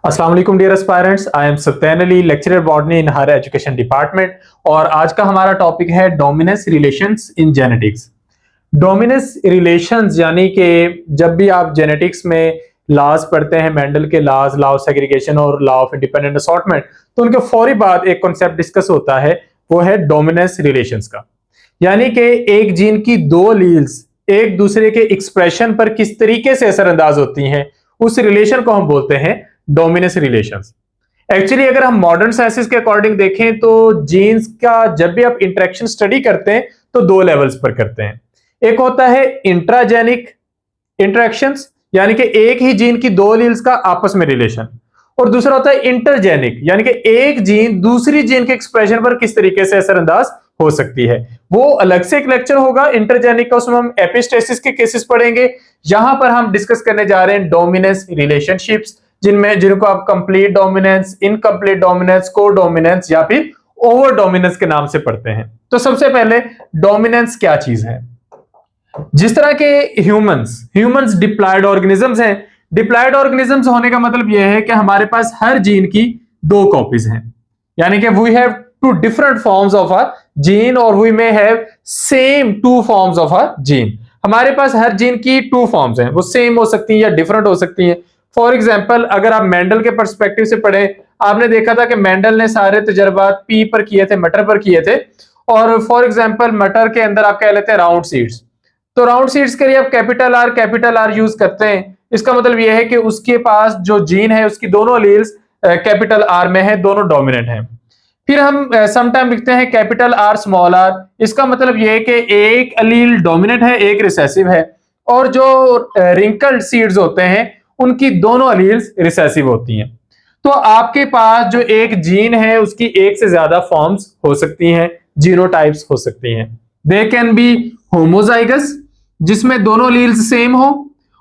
अस्सलाम वालेकुम dear aspirants, I am Satyan Ali, lecturer botany in higher education department. और आज का हमारा टॉपिक है dominance relations in genetics. Dominance relations यानी कि जब भी आप जेनेटिक्स में लॉज पढ़ते हैं, मेंडल के लॉज, लॉ ऑफ सेग्रीगेशन और लॉ ऑफ इंडिपेंडेंट असॉर्टमेंट, तो उनके फौरी बाद एक कॉन्सेप्ट डिस्कस होता है, वो है डोमिनेंस रिलेशंस का। यानी कि एक जीन की दो लील्स एक दूसरे के एक्सप्रेशन पर किस तरीके से असरअंदाज होती हैं, उस रिलेशन को हम बोलते हैं डोमिनेंस रिलेशंस। एक्चुअली अगर हम मॉडर्न साइंसेस के अकॉर्डिंग देखें तो जीन्स का जब भी आप इंटरेक्शन स्टडी करते हैं तो दो लेवल्स पर करते हैं। एक होता है इंट्राजेनिक इंटरेक्शंस, यानी कि एक ही जीन की दो लील्स का आपस में रिलेशन, और दूसरा होता है इंटरजेनिक, यानी कि एक जीन दूसरी जीन के एक्सप्रेशन पर किस तरीके से असरअंदाज हो सकती है। वो अलग से एक लेक्चर होगा इंटरजेनिक का, उसमें हम एपिस्टेसिस के केसेस पढ़ेंगे। यहां पर हम डिस्कस करने जा रहे हैं डोमिनेंस रिलेशनशिप्स, जिनको आप कंप्लीट डोमिनेंस, इनकम्प्लीट डोमिनेंस, को डोमिनेंस या फिर ओवर डोमिनेंस के नाम से पढ़ते हैं। तो सबसे पहले डोमिनेंस क्या चीज है। जिस तरह के ह्यूमंस डिप्लॉयड ऑर्गेनिजम्स हैं, डिप्लॉयड ऑर्गेनिजम्स होने का मतलब यह है कि हमारे पास हर जीन की दो कॉपीज हैं, यानी कि we have two different forms of a gene और we may have same two forms of a gene. हमारे पास हर जीन की टू फॉर्म्स हैं, वो सेम हो सकती हैं या डिफरेंट हो सकती हैं। फॉर एग्जाम्पल अगर आप मेंडल के पर्सपेक्टिव से पढ़े, आपने देखा था कि मेंडल ने सारे तजर्बात पी पर किए थे, मटर पर किए थे। और फॉर एग्जाम्पल मटर के अंदर आप कह लेते हैं राउंड सीड्स, तो राउंड सीड्स के लिए आप कैपिटल आर यूज करते हैं। इसका मतलब यह है कि उसके पास जो जीन है उसकी दोनों अलील्स कैपिटल आर में है, दोनों डोमिनेंट हैं। फिर हम समटाइम लिखते हैं कैपिटल आर स्मॉल आर। इसका मतलब यह है कि एक अलील डोमिनेंट है, एक रिसेसिव है, और जो रिंकल्ड सीड्स होते हैं उनकी दोनों अलील्स रिसेसिव होती हैं। तो आपके पास जो एक जीन है उसकी एक से ज्यादा फॉर्म्स हो सकती हैं, जीनोटाइप्स हो सकती हैं। दे कैन बी होमोजाइगस, जिसमें दोनों अलील्स सेम हो,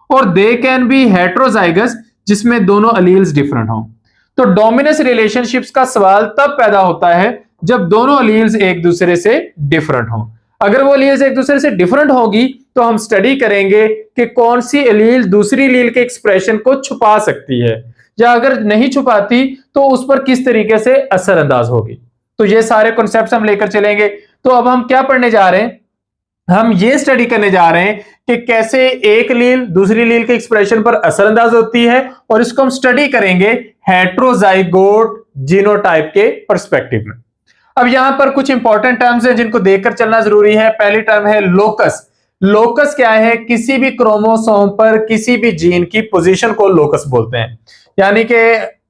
और दे कैन बी हेट्रोजाइगस, जिसमें दोनों अलील्स डिफरेंट हो। तो डोमिनेंस रिलेशनशिप्स का सवाल तब पैदा होता है जब दोनों अलील्स एक दूसरे से डिफरेंट हो। अगर वो अलील्स एक दूसरे से डिफरेंट होगी तो हम स्टडी करेंगे कि कौन सी अलील दूसरी अलील के एक्सप्रेशन को छुपा सकती है, या अगर नहीं छुपाती तो उस पर किस तरीके से असरअंदाज होगी। तो ये सारे कॉन्सेप्ट्स हम लेकर चलेंगे। तो अब हम क्या पढ़ने जा रहे हैं, हम ये स्टडी करने जा रहे हैं कि कैसे एक लील दूसरी लील के एक्सप्रेशन पर असरअंदाज होती है, और इसको हम स्टडी करेंगे हेट्रोजाइगोट जीनोटाइप के पर्सपेक्टिव में। अब यहां पर कुछ इंपॉर्टेंट टर्म्स हैं जिनको देखकर चलना जरूरी है। पहली टर्म है लोकस। लोकस क्या है, किसी भी क्रोमोसोम पर किसी भी जीन की पोजीशन को लोकस बोलते हैं। यानी कि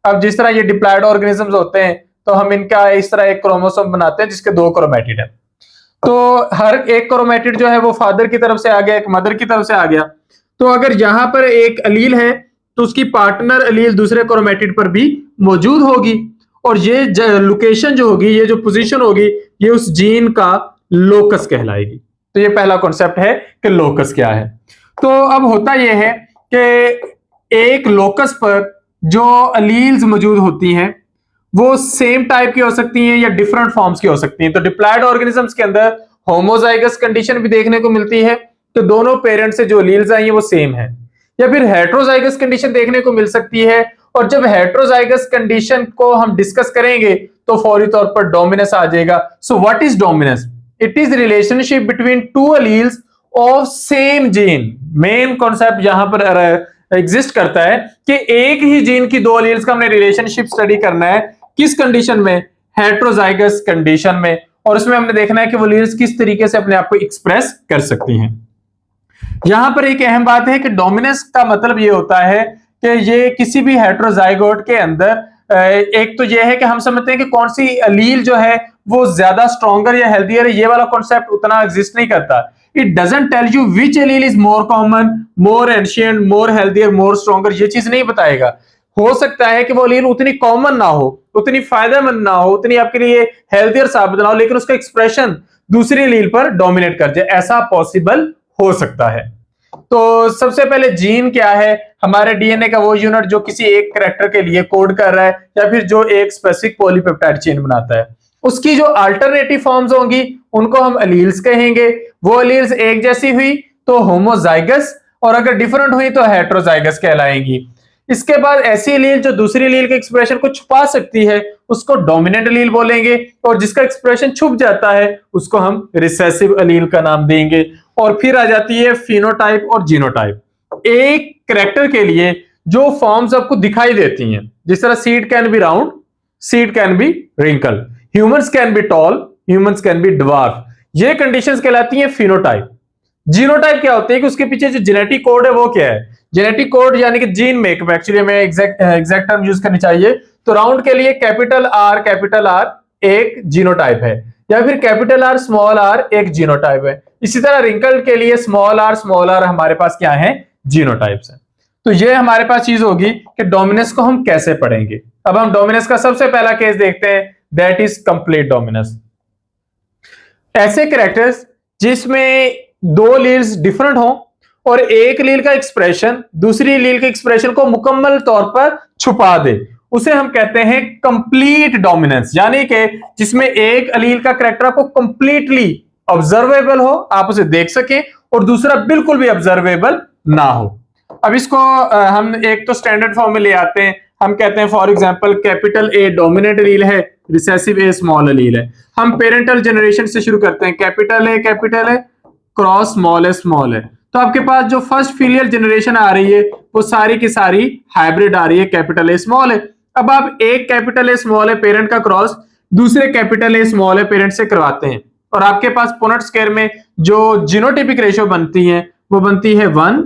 अब जिस तरह ये डिप्लॉयड ऑर्गेनिजम्स होते हैं तो हम इनका इस तरह एक क्रोमोसोम बनाते हैं जिसके दो क्रोमैटिड है। तो हर एक क्रोमैटिड जो है वो फादर की तरफ से आ गया, एक मदर की तरफ से आ गया। तो अगर यहां पर एक अलील है तो उसकी पार्टनर अलील दूसरे क्रोमैटिड पर भी मौजूद होगी, और ये लोकेशन जो होगी, ये जो पोजीशन होगी, ये उस जीन का लोकस कहलाएगी। तो ये पहला कॉन्सेप्ट है कि लोकस क्या है। तो अब होता यह है कि एक लोकस पर जो अलील्स मौजूद होती हैं वो सेम टाइप की हो सकती हैं या डिफरेंट फॉर्म्स की हो सकती हैं। तो डिप्लॉयड ऑर्गेनिजम्स के अंदर होमोजाइगस कंडीशन भी देखने को मिलती है, तो दोनों पेरेंट्स से जो अलील्स आई हैं वो सेम है, या फिर हेट्रोजाइगस कंडीशन देखने को मिल सकती है। और जब हेट्रोजाइगस कंडीशन को हम डिस्कस करेंगे तो फौरी तौर पर डोमिनेंस आ जाएगा। So what is dominance? It is relationship between two alleles of same gene. Main concept यहां पर एग्जिस्ट करता है कि एक ही जीन की दो अलील्स का हमने रिलेशनशिप स्टडी करना है। किस कंडीशन में? हेट्रोजाइगस कंडीशन में। और उसमें हमने देखना है कि वो अलील्स किस तरीके से अपने आप को एक्सप्रेस कर सकती हैं। यहां पर एक अहम बात है कि डोमिनेंस का मतलब ये होता है कि ये किसी भी हेट्रोजाइगोट के अंदर एक तो ये है कि हम समझते हैं कि कौन सी अलील जो है वो ज्यादा स्ट्रॉन्गर या हेल्दियर है, ये वाला कॉन्सेप्ट उतना एग्जिस्ट नहीं करता। It doesn't tell you which allele is more common, more ancient, more healthier, more stronger, ये चीज नहीं बताएगा। हो सकता है कि वो अलील उतनी कॉमन ना हो, उतनी फायदेमंद ना हो, उतनी आपके लिए हेल्दियर साबित ना हो, लेकिन उसका एक्सप्रेशन दूसरी अलील पर डोमिनेट कर जाए, ऐसा पॉसिबल हो सकता है। तो सबसे पहले जीन क्या है? हमारे डीएनए का वो यूनिट जो किसी एक कैरेक्टर के लिए कोड कर रहा है या फिर जो एक स्पेसिफिक पॉलीपेप्टाइड चेन बनाता है। उसकी जो अल्टरनेटिव फॉर्म्स होंगी उनको हम अलील्स कहेंगे। वो अलील्स एक जैसी हुई तो होमोजाइगस, और अगर डिफरेंट हुई तो हेट्रोजाइगस कहलाएंगी। इसके बाद ऐसी एलील जो दूसरी एलील के एक्सप्रेशन को छुपा सकती है उसको डोमिनेंट एलील बोलेंगे, और जिसका एक्सप्रेशन छुप जाता है उसको हम रिसेसिव एलील का नाम देंगे। और फिर आ जाती है फिनोटाइप और जीनोटाइप। एक कैरेक्टर के लिए जो फॉर्म्स आपको दिखाई देती हैं, जिस तरह seed can be round, seed can be wrinkle, humans can be tall, humans can be dwarf, ये कंडीशंस कहलाती हैं फिनोटाइप। जीनोटाइप क्या होते हैं कि उसके पीछे जो जेनेटिक कोड है वो क्या है, जेनेटिक कोड यानी कि जीन मेकअप, एक्चुअली हमें एग्जैक्ट टर्म यूज करनी चाहिए। तो राउंड के लिए कैपिटल आर एक जीनोटाइप है, या फिर कैपिटल आर स्मॉल आर एक जीनोटाइप है। इसी तरह रिंकल के लिए स्मॉल आर हमारे पास क्या है, जीनोटाइप्स है। तो ये हमारे पास चीज होगी कि डोमिनेंस को हम कैसे पढ़ेंगे। अब हम डोमिनेंस का सबसे पहला केस देखते हैं, दैट इज कंप्लीट डोमिनेंस। ऐसे कैरेक्टर्स जिसमें दो लील्स डिफरेंट हो और एक लील का एक्सप्रेशन दूसरी लील के एक्सप्रेशन को मुकम्मल तौर पर छुपा दे, उसे हम कहते हैं कंप्लीट डोमिनेंस। यानी कि जिसमें एक अलील का कैरेक्टर आपको कंप्लीटली ऑब्जर्वेबल हो, आप उसे देख सकें, और दूसरा बिल्कुल भी ऑब्जर्वेबल ना हो। अब इसको हम एक तो स्टैंडर्ड फॉर्म में ले आते हैं। हम कहते हैं for example capital A dominant allele है, रिसेसिव ए स्मॉल एलील है। हम पेरेंटल जनरेशन से शुरू करते हैं, कैपिटल ए क्रॉस स्मॉल है। तो आपके पास जो फर्स्ट फीलियल जनरेशन आ रही है वो सारी की सारी हाइब्रिड आ रही है, कैपिटल ए स्मॉल है। अब आप एक कैपिटल ए स्मॉल है पेरेंट का क्रॉस दूसरे कैपिटल ए स्मॉल है पेरेंट से करवाते हैं, और आपके पास पुनेट स्क्वायर में जो जीनोटाइपिक रेशियो बनती है वो बनती है 1,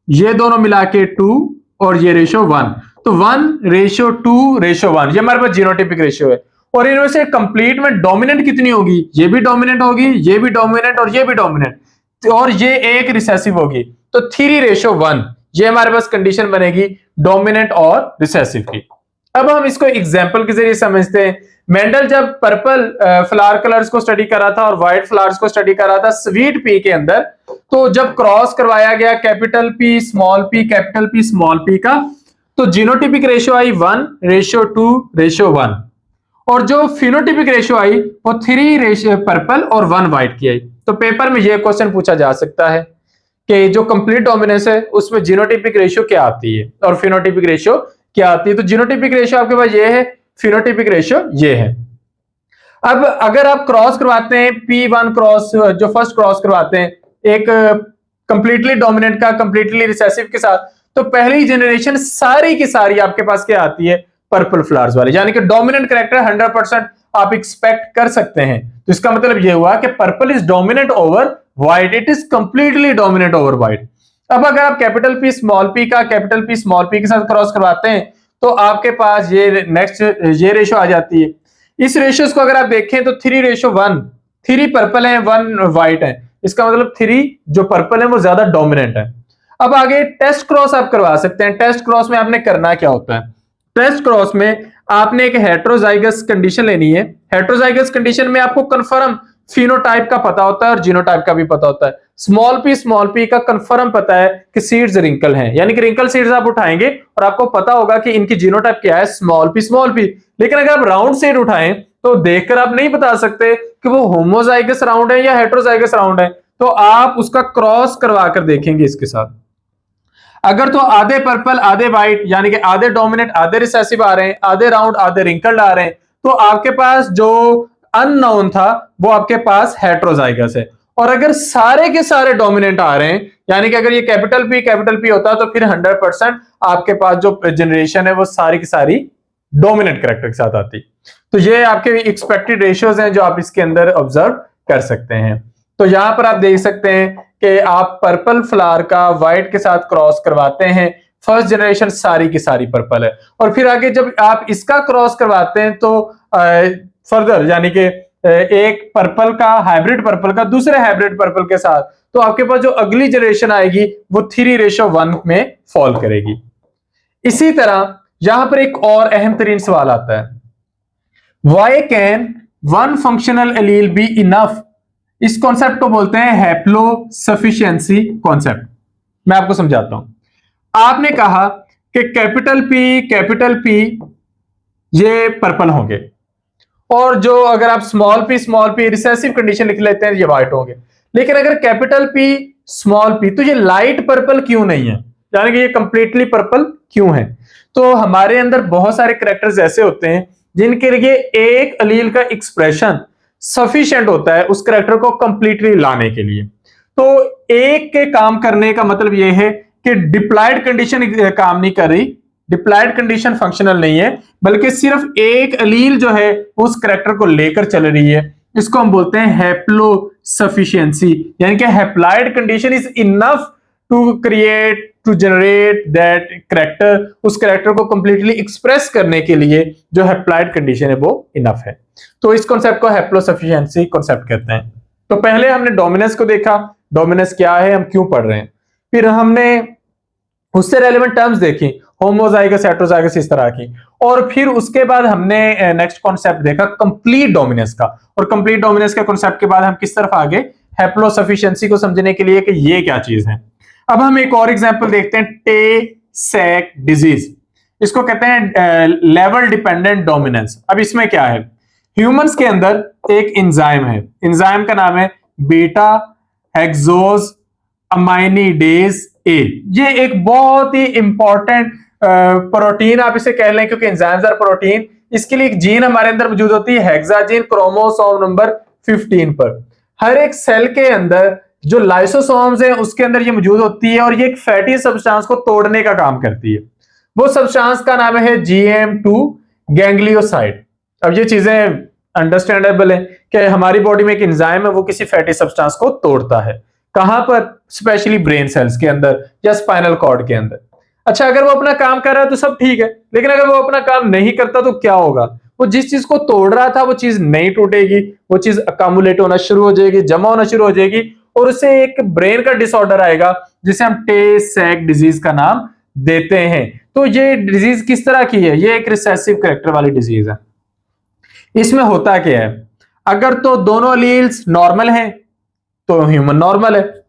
ये दोनों मिला के 2 और ये रेशियो 1। तो 1:2:1 ये हमारे पास जीनोटाइपिक रेशियो है। और इनमें से कंप्लीट में डोमिनेंट कितनी होगी, ये भी डोमिनेंट होगी, ये भी डोमिनेंट और ये भी डोमिनेंट, और ये एक रिसेसिव होगी। तो 3:1 ये हमारे पास कंडीशन बनेगी डोमिनेंट और रिसेसिव की। अब हम इसको एग्जांपल के जरिए समझते हैं। मेंडल जब पर्पल फ्लावर कलर्स को स्टडी कर रहा था और व्हाइट फ्लावर्स को स्टडी कर रहा था स्वीट पी के अंदर, तो जब क्रॉस करवाया गया कैपिटल पी स्मॉल पी का, तो जीनोटाइपिक रेशियो आई 1:2:1, और जो फिनोटाइपिक रेशियो आई वो 3 पर्पल और 1 व्हाइट की आई। तो पेपर में यह क्वेश्चन पूछा जा सकता है कि जो कंप्लीट डोमिनेंस है उसमें जीनोटाइपिक रेशियो क्या आती है और फिनोटाइपिक रेशियो क्या आती है। तो जीनोटाइपिक रेशियो आपके पास ये है, फिनोटाइपिक रेशियो ये है। अब अगर आप क्रॉस करवाते हैं P1 क्रॉस, जो फर्स्ट क्रॉस करवाते हैं एक कंप्लीटली डोमिनेंट का कंप्लीटली रिसेसिव के साथ, तो पहली जनरेशन सारी की सारी आपके पास क्या आती है, पर्पल फ्लावर्स वाली, यानी कि डोमिनेंट कैरेक्टर 100% आप एक्सपेक्ट कर सकते हैं। तो इसका मतलब यह हुआ कि purple is dominant over white, it is completely dominant over white. अब अगर आप कैपिटल P स्मॉल p का कैपिटल P स्मॉल p के साथ क्रॉस करवाते हैं तो आपके पास ये नेक्स्ट ये रेशियो आ जाती है। इस रेशियोस को अगर आप देखें तो 3:1, 3 पर्पल है 1 व्हाइट है, इसका मतलब 3 जो पर्पल है वो ज्यादा डोमिनेंट है। अब आगे टेस्ट क्रॉस आप करवा सकते हैं। टेस्ट क्रॉस में आपने करना क्या होता है, टेस्ट क्रॉस में आपने एक हेट्रोजाइगस कंडीशन लेनी है। हेट्रोजाइगस कंडीशन में आपको कंफर्म फिनोटाइप का पता होता है और जीनोटाइप का भी पता होता है। स्मॉल p का कंफर्म पता है कि सीड्स रिंकल हैं, यानी कि रिंकल सीड्स आप उठाएंगे और आपको पता होगा कि इनकी जीनोटाइप क्या है, स्मॉल p। लेकिन अगर आप राउंड सीड उठाएं तो देखकर आप नहीं बता सकते कि वो होमोजाइगस राउंड है या हेट्रोजाइगस राउंड है, तो आप उसका क्रॉस करवा कर देखेंगे इसके साथ। अगर तो आधे पर्पल आधे व्हाइट, यानी कि आधे डोमिनेंट आधे रिसेसिव आ रहे हैं, आधे राउंड आधे रिंकल्ड आ रहे हैं, तो आपके पास जो अननोन था वो आपके पास हेट्रोजाइगस है। और अगर सारे के सारे डोमिनेंट आ रहे हैं, यानी कि अगर ये कैपिटल P होता तो फिर 100% आपके पास जो जनरेशन है वो सारी की सारी डोमिनेंट कैरेक्टर के साथ आती। तो ये आपके एक्सपेक्टेड रेशियोज हैं जो आप इसके अंदर ऑब्जर्व कर सकते हैं। तो यहां पर आप देख सकते हैं कि आप पर्पल फ्लावर का व्हाइट के साथ क्रॉस करवाते हैं, फर्स्ट जनरेशन सारी की सारी पर्पल है, और फिर आगे जब आप इसका क्रॉस करवाते हैं तो फर्दर यानी कि एक पर्पल का हाइब्रिड पर्पल का दूसरे हाइब्रिड पर्पल के साथ, तो आपके पास जो अगली जनरेशन आएगी वो 3:1 में फॉल करेगी। इसी तरह यहां पर एक और अहम तरीन सवाल आता है, why can one functional allele be enough. इस कॉन्सेप्ट को बोलते हैं हैप्लो सफिशिएंसी कॉन्सेप्ट। मैं आपको समझाता हूं। आपने कहा कि कैपिटल P ये पर्पल होंगे, और जो अगर आप स्मॉल p रिसेसिव कंडीशन लिख लेते हैं ये व्हाइट होंगे। लेकिन अगर कैपिटल P स्मॉल p तो ये लाइट पर्पल क्यों नहीं है, यानी कि ये कंप्लीटली पर्पल क्यों है? तो हमारे अंदर बहुत सारे कैरेक्टर्स ऐसे होते हैं जिनके लिए एक अलील का एक्सप्रेशन सफिशिएंट होता है उस कैरेक्टर को कंप्लीटली लाने के लिए। तो एक के काम करने का मतलब यह है कि डिप्लॉयड कंडीशन काम नहीं कर रही, डिप्लॉयड कंडीशन फंक्शनल नहीं है, बल्कि सिर्फ एक अलील जो है उस कैरेक्टर को लेकर चल रही है। इसको हम बोलते हैं हैप्लो सफिशिएंसी, यानी कि haploid condition is enough to create to generate that character, उस कैरेक्टर को कंप्लीटली एक्सप्रेस करने के लिए जो हैप्लॉयड कंडीशन है वो इनफ है। तो इस कॉन्सेप्ट को हैप्लो सफिशिएंसी कॉन्सेप्ट कहते हैं। तो पहले हमने डोमिनेंस को देखा, डोमिनेंस क्या है, हम क्यों पढ़ रहे हैं। फिर हमने उससे रेलेवेंट टर्म्स देखी, होमोजाइगस, हेटेरोजाइगस, इस तरह की। और फिर उसके बाद हमने नेक्स्ट कॉन्सेप्ट देखा कंप्लीट डोमिनेंस का, और कंप्लीट डोमिनेंस के कॉन्सेप्ट के बाद हम किस तरफ आगे हैप्लो सफिशिएंसी को समझने के लिए कि ये क्या चीज है। अब हम एक और एग्जांपल देखते हैं, टे-सेक डिजीज। इसको कहते हैं लेवल डिपेंडेंट डोमिनेंस। अब इसमें क्या है, ह्यूमंस के अंदर एक एंजाइम है, एंजाइम का नाम है बीटा हेक्सोज अमाइनिडेज ए। ये एक बहुत ही इंपॉर्टेंट प्रोटीन आप इसे कह लें, क्योंकि एंजाइम्स आर प्रोटीन। इसके लिए एक जीन हमारे अंदर मौजूद होती है, हेक्साजीन, क्रोमोसोम नंबर 15 पर। हर एक सेल के अंदर जो लाइसोसोम्स है उसके अंदर ये मौजूद होती है, और ये एक फैटी सब्सटेंस को तोड़ने का काम करती है। वो सब्सटेंस का नाम है GM2 गैंग्लियोसाइड। अब ये चीजें अंडरस्टैंडेबल है कि हमारी बॉडी में एक एंजाइम है, वो किसी फैटी सब्सटेंस को तोड़ता है। कहां पर? स्पेशली ब्रेन सेल्स के अंदर या स्पाइनल कॉर्ड के अंदर। अच्छा, अगर वो अपना काम कर रहा है तो सब ठीक है, लेकिन अगर वो अपना काम नहीं करता तो क्या होगा? वो जिस चीज को तोड़ रहा था वो चीज नहीं टूटेगी, वो चीज अकामुलेट होना शुरू हो जाएगी, जमा होना शुरू हो जाएगी, और उससे एक ब्रेन का डिसऑर्डर आएगा जिसे हम टे-सेक डिजीज का नाम देते हैं। तो ये डिजीज किस तरह की है? ये एक रिसेसिव कैरेक्टर वाली डिजीज है। इसमें होता क्या है, अगर तो दोनों अलील्स नॉर्मल हैं तो ह्यूमन नॉर्मल है,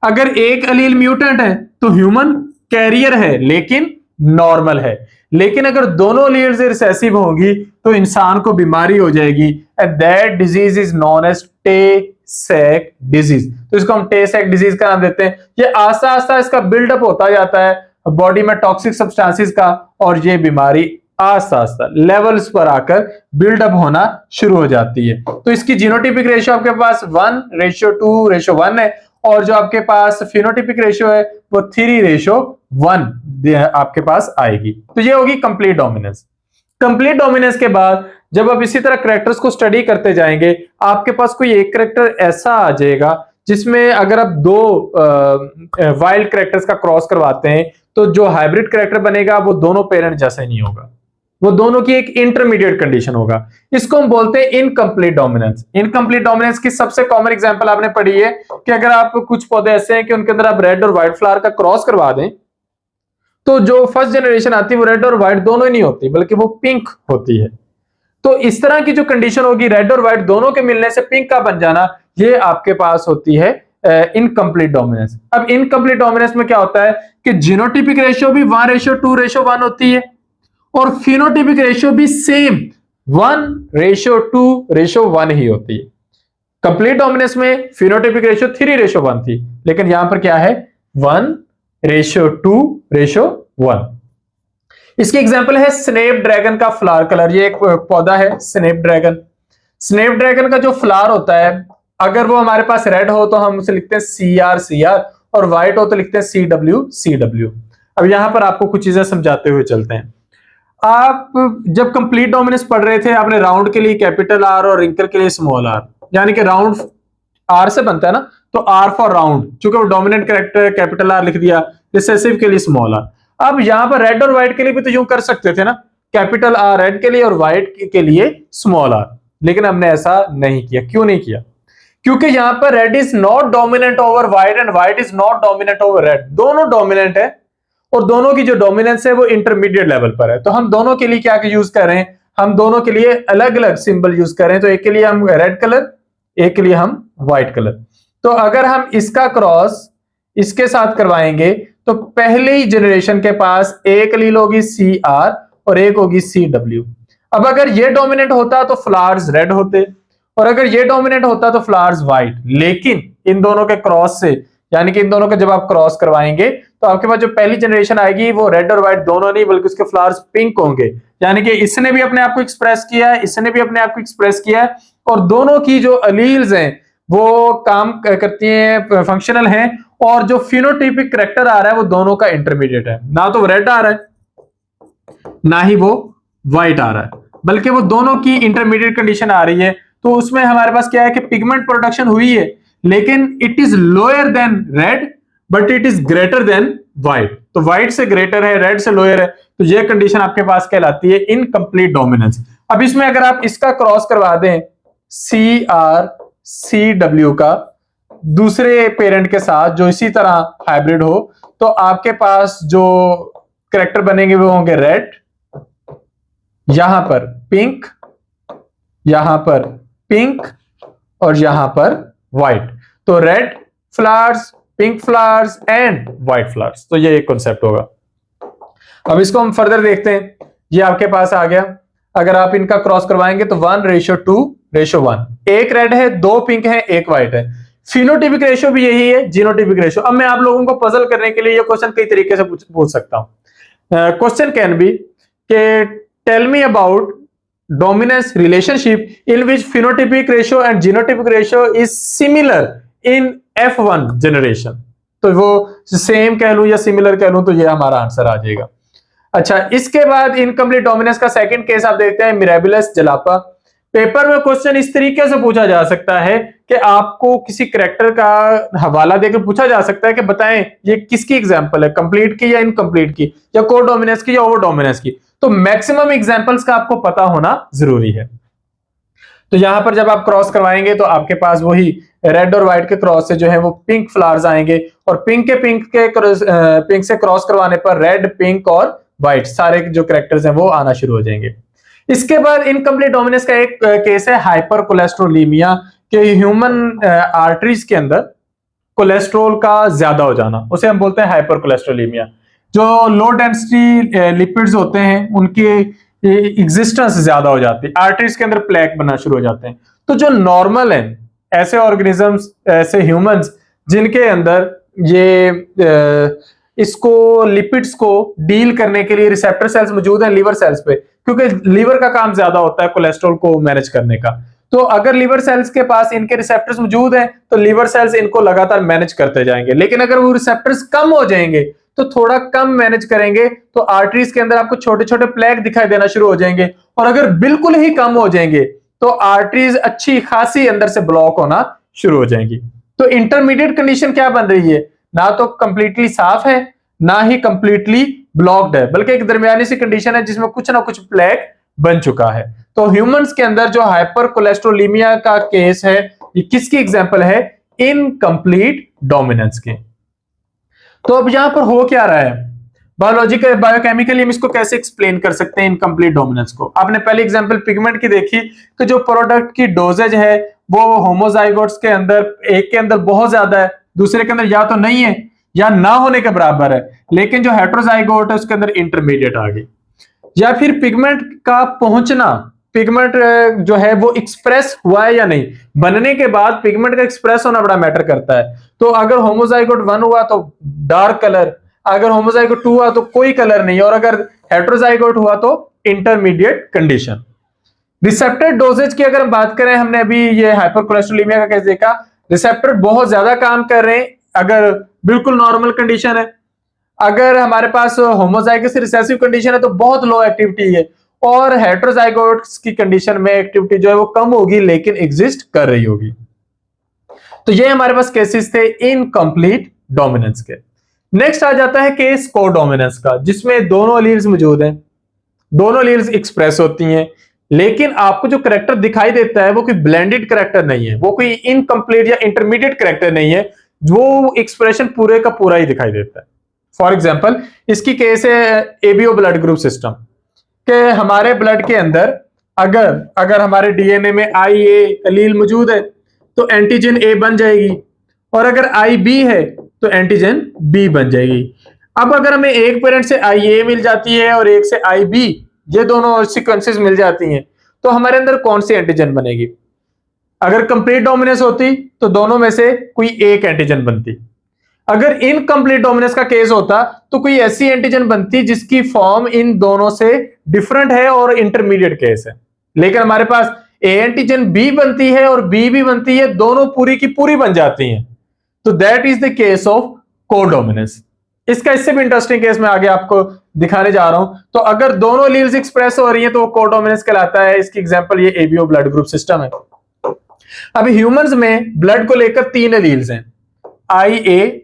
अगर एक अलील म्यूटेंट है तो ह्यूमन कैरियर है लेकिन नॉर्मल है। लेकिन अगर दोनों अलील्स रिसेसिव होंगी तो इंसान को बीमारी हो जाएगी, and that disease is known as Tay Sachs disease. तो इसको हम टे-सेक डिजीज का नाम देते हैं। ये आस्ता आस्ता इसका बिल्डअप होता जाता है बॉडी में टॉक्सिक सब्सटेंसेस का, और ये बीमारी आस्ता आस्ता लेवल्स पर आकर बिल्डअप होना शुरू हो जाती है। तो इसकी जीनोटिपिक रेशियो आपके पास 1:2:1 है, और जो आपके पास फिनोटिपिक रेशियो है वो 3:1 आपके पास आएगी। तो ये होगी कंप्लीट डोमिनेंस। कंप्लीट डोमिनेंस के बाद जब आप इसी तरह कैरेक्टर्स को स्टडी करते जाएंगे, आपके पास कोई एक कैरेक्टर ऐसा आ जाएगा जिसमें अगर आप दो वाइल्ड कैरेक्टर्स का क्रॉस करवाते हैं तो जो हाइब्रिड कैरेक्टर बनेगा वो दोनों पेरेंट जैसा नहीं होगा, वो दोनों की एक इंटरमीडिएट कंडीशन होगा। इसको हम बोलते हैं इनकम्प्लीट डोमिनेंस। इनकम्प्लीट डोमिनेंस की सबसे कॉमन एग्जांपल आपने पढ़ी है कि अगर आप कुछ पौधे ऐसे हैं कि उनके अंदर आप रेड और व्हाइट फ्लावर का क्रॉस करवा दें तो जो फर्स्ट जनरेशन आती है वो रेड और व्हाइट दोनों ही नहीं होती, बल्कि वो पिंक होती है। तो इस तरह की जो कंडीशन होगी, रेड और व्हाइट दोनों के मिलने से पिंक का बन जाना, ये आपके पास होती है इनकम्प्लीट डोमिनेंस। अब इनकम्प्लीट डोमिनेंस में क्या होता है कि जीनोटिपिक रेशियो भी 1:2:1 होती है, और फिनोटिपिक रेशियो भी सेम 1:2:1 ही होती है। कंप्लीट डोमिनेंस में फिनोटिपिक रेशियो 3:1 थी, लेकिन यहां पर क्या है 1:2:1। इसकी एग्जांपल है स्नेप ड्रैगन का फ्लावर कलर। ये एक पौधा है स्नेप ड्रैगन। स्नेप ड्रैगन का जो फ्लावर होता है, अगर वो हमारे पास रेड हो तो हम उसे लिखते हैं CR, और व्हाइट हो तो लिखते हैं CW। अब यहां पर आपको कुछ चीजें समझाते हुए चलते हैं। आप जब कंप्लीट डोमिनेंस पढ़ रहे थे, आपने राउंड के लिए कैपिटल R और रिंकल के लिए स्मॉल r, यानी कि राउंड R से बनता है ना, तो R फॉर राउंड, चूंकि वो डोमिनेंट कैरेक्टर कैपिटल R लिख दिया, रिसेसिव के लिए स्मॉल r। अब यहां पर रेड और व्हाइट के लिए भी तो यूं कर सकते थे ना, कैपिटल R रेड के लिए और व्हाइट के लिए स्मॉल r, लेकिन हमने ऐसा नहीं किया। क्यों नहीं किया? क्योंकि यहां पर red is not dominant over white and white is not dominant over red. दोनों डोमिनेंट है, और दोनों की जो डोमिनेंस है वो इंटरमीडिएट लेवल पर है। तो हम दोनों के लिए क्या यूज कर रहे हैं, हम दोनों के लिए अलग अलग सिंबल यूज कर रहे हैं। तो एक के लिए हम रेड कलर, एक के लिए हम व्हाइट कलर। तो अगर हम इसका क्रॉस इसके साथ करवाएंगे तो पहले ही जनरेशन के पास एक अलील होगी CR और एक होगी CW। अब अगर ये डोमिनेंट होता तो फ्लावर्स रेड होते, और अगर ये डोमिनेंट होता तो फ्लावर्स व्हाइट। लेकिन इन दोनों के क्रॉस से यानी कि इन दोनों को जब आप क्रॉस करवाएंगे तो आपके पास जो पहली जनरेशन आएगी वो रेड और व्हाइट दोनों नहीं बल्कि उसके फ्लावर्स पिंक होंगे। यानी कि इसने भी अपने आप को एक्सप्रेस किया है, इसने भी अपने आप को एक्सप्रेस किया है, और दोनों की जो अलील्स हैं वो काम करती हैं, फंक्शनल हैं, और जो फिनोटाइपिक करैक्टर आ रहा है वो दोनों का इंटरमीडिएट है। ना तो रेड आ रहा है ना ही वो व्हाइट आ रहा है, बल्कि वो दोनों की इंटरमीडिएट कंडीशन आ रही है। तो उसमें हमारे पास क्या है कि पिगमेंट प्रोडक्शन हुई है, लेकिन it is lower than red but it is greater than white. तो व्हाइट से ग्रेटर है, रेड से लोअर है, तो ये कंडीशन आपके पास कहलाती है इनकम्प्लीट डोमिनेंस। अब इसमें अगर आप इसका क्रॉस करवा दें CR-CW का दूसरे पेरेंट के साथ जो इसी तरह हाइब्रिड हो, तो आपके पास जो कैरेक्टर बनेंगे वो होंगे रेड, यहां पर पिंक, यहां पर पिंक, और यहां पर व्हाइट। तो red flowers, pink flowers and white flowers. तो ये एक कॉन्सेप्ट होगा। अब इसको हम फर्दर देखते हैं। ये आपके पास आ गया। अगर आप इनका क्रॉस करवाएंगे तो 1:2:1, एक रेड है, दो पिंक है, एक व्हाइट है। फिनोटिपिक रेशियो भी यही है, जीनोटिपिक रेशियो। अब मैं आप लोगों को पजल करने के लिए ये क्वेश्चन कई तरीके से पूछ सकता हूं। क्वेश्चन कैन बी के tell me about dominance relationship in which phenotypic ratio and genotypic ratio is similar in F1 generation। तो वो सेम कह लूं या सिमिलर कह लूं तो ये हमारा आंसर आ जाएगा। अच्छा, इसके बाद इनकम्प्लीट डोमिनेंस का सेकंड केस आप देखते हैं, मिराबिलस जलापा। पेपर में क्वेश्चन इस तरीके से पूछा जा सकता है कि आपको किसी करैक्टर का हवाला देकर पूछा जा सकता है कि बताएं ये किसकी एग्जांपल है, कंप्लीट की या इनकम्प्लीट की, या को डोमिनेंस की या ओवर डोमिनेंस की। तो मैक्सिमम एग्जांपल्स का आपको पता होना जरूरी है। तो यहां पर जब आप क्रॉस करवाएंगे तो आपके पास वही रेड और व्हाइट के क्रॉस से जो है वो पिंक फ्लावर्स आएंगे, और पिंक से क्रॉस करवाने पर रेड, पिंक और व्हाइट सारे जो कैरेक्टर्स हैं वो आना शुरू हो जाएंगे। इसके बाद इनकम्प्लीट डोमिनेंस का एक केस है हाइपर कोलेस्ट्रोलीमिया, के ह्यूमन आर्टरीज के अंदर कोलेस्ट्रॉल का ज्यादा हो जाना, उसे हम बोलते हैं हाइपर कोलेस्ट्रोलीमिया। जो लो डेंसिटी लिपिड्स होते हैं उनकी एग्जिस्टेंस ज्यादा हो जाती है, आर्टरीज के अंदर प्लेक बनना शुरू हो जाते हैं। तो जो नॉर्मल है, ऐसे ऑर्गेनिजम्स, ऐसे ह्यूमंस जिनके अंदर ये इसको लिपिड्स को डील करने के लिए रिसेप्टर सेल्स मौजूद हैं लीवर सेल्स पे, क्योंकि लीवर का काम ज्यादा होता है कोलेस्ट्रॉल को मैनेज करने का। तो अगर लीवर सेल्स के पास इनके रिसेप्टर्स मौजूद हैं तो लीवर सेल्स इनको लगातार मैनेज करते जाएंगे। लेकिन अगर वो रिसेप्टर्स कम हो जाएंगे तो थोड़ा कम मैनेज करेंगे तो आर्टरीज के अंदर आपको छोटे छोटे प्लेक दिखाई देना शुरू हो जाएंगे, और अगर बिल्कुल ही कम हो जाएंगे तो आर्टरीज अच्छी खासी अंदर से ब्लॉक होना शुरू हो जाएंगी। तो इंटरमीडिएट कंडीशन क्या बन रही है, ना तो कंप्लीटली साफ है ना ही कंप्लीटली ब्लॉक्ड है, बल्कि एक दरमियानी सी कंडीशन है जिसमें कुछ ना कुछ प्लेक बन चुका है। तो ह्यूमंस के अंदर जो हाइपर कोलेस्ट्रोलीमिया का केस है, ये किसकी एग्जांपल है, इनकम्प्लीट डोमिनेंस के। तो अब यहां पर हो क्या रहा है, बायोलॉजिकल बायोकेमिकली हम इसको कैसे एक्सप्लेन कर सकते हैं इनकम्प्लीट डोमिनेंस को। आपने पहली एग्जांपल पिगमेंट की देखी कि जो प्रोडक्ट की डोजेज है वो होमोजाइगोट्स के अंदर एक के अंदर बहुत ज्यादा है, दूसरे के अंदर या तो नहीं है या ना होने के बराबर है, लेकिन जो हेटेरोजाइगोट है उसके अंदर इंटरमीडिएट आ गई। या फिर पिगमेंट का पहुंचना, पिगमेंट जो है वो एक्सप्रेस हुआ है या नहीं, बनने के बाद पिगमेंट का एक्सप्रेस होना बड़ा मैटर करता है। तो अगर होमोजाइगोट 1 हुआ तो डार्क कलर, अगर होमोजाइगोट 2 हुआ तो कोई कलर नहीं, और अगर हेटेरोजाइगोट हुआ तो इंटरमीडिएट कंडीशन। रिसेप्टर डोजेज की अगर हम बात करें, हमने अभी ये हाइपर कोलेस्ट्रोलीमिया का केस देखा, रिसेप्टर बहुत ज्यादा काम कर रहे हैं अगर बिल्कुल नॉर्मल कंडीशन है। अगर हमारे पास होमोजाइगस रिसेसिव कंडीशन है तो बहुत लो एक्टिविटी है, और हेटेरोजाइगोट्स की कंडीशन में एक्टिविटी जो है वो कम होगी लेकिन एग्जिस्ट कर रही होगी। तो ये हमारे पास केसेस थे इनकम्प्लीट डोमिनेंस के। नेक्स्ट आ जाता है केस को डोमिनेंस का, जिसमें दोनों एलील्स मौजूद हैं, दोनों एलील्स एक्सप्रेस होती हैं, लेकिन आपको जो कैरेक्टर दिखाई देता है वो कोई ब्लेंडेड कैरेक्टर नहीं है, वो कोई इनकम्प्लीट या इंटरमीडिएट कैरेक्टर नहीं है, वो एक्सप्रेशन पूरे का पूरा ही दिखाई देता है। फॉर एग्जाम्पल इसकी केस है एबीओ ब्लड ग्रुप सिस्टम, के हमारे ब्लड के अंदर अगर हमारे डीएनए में आई ए एलील मौजूद है तो एंटीजन ए बन जाएगी, और अगर आई बी है तो एंटीजन बी बन जाएगी। अब अगर हमें एक पेरेंट से आई ए मिल जाती है और एक से आई बी, ये दोनों सीक्वेंसेस मिल जाती हैं, तो हमारे अंदर कौन सी एंटीजन बनेगी। अगर कंप्लीट डोमिनेंस होती तो दोनों में से कोई एक एंटीजन बनती, अगर इनकम्प्लीट डोमिनेंस का केस होता तो कोई ऐसी एंटीजन बनती जिसकी फॉर्म इन दोनों से डिफरेंट है और इंटरमीडिएट केस है, लेकिन हमारे पास ए एंटीजन बी बनती है और बी भी बनती है, दोनों पूरी की पूरी बन जाती हैं, तो that is the case of codominance. इसका इससे भी इंटरेस्टिंग केस मैं आगे आपको दिखाने जा रहा हूं। तो अगर दोनों एलील्स एक्सप्रेस हो रही हैं तो वो कोडोमिनेंस कहलाता है। इसकी एग्जांपल ये एबीओ ब्लड ग्रुप सिस्टम है। अब ह्यूमंस में ब्लड को लेकर 3 एलील्स हैं, आई ए,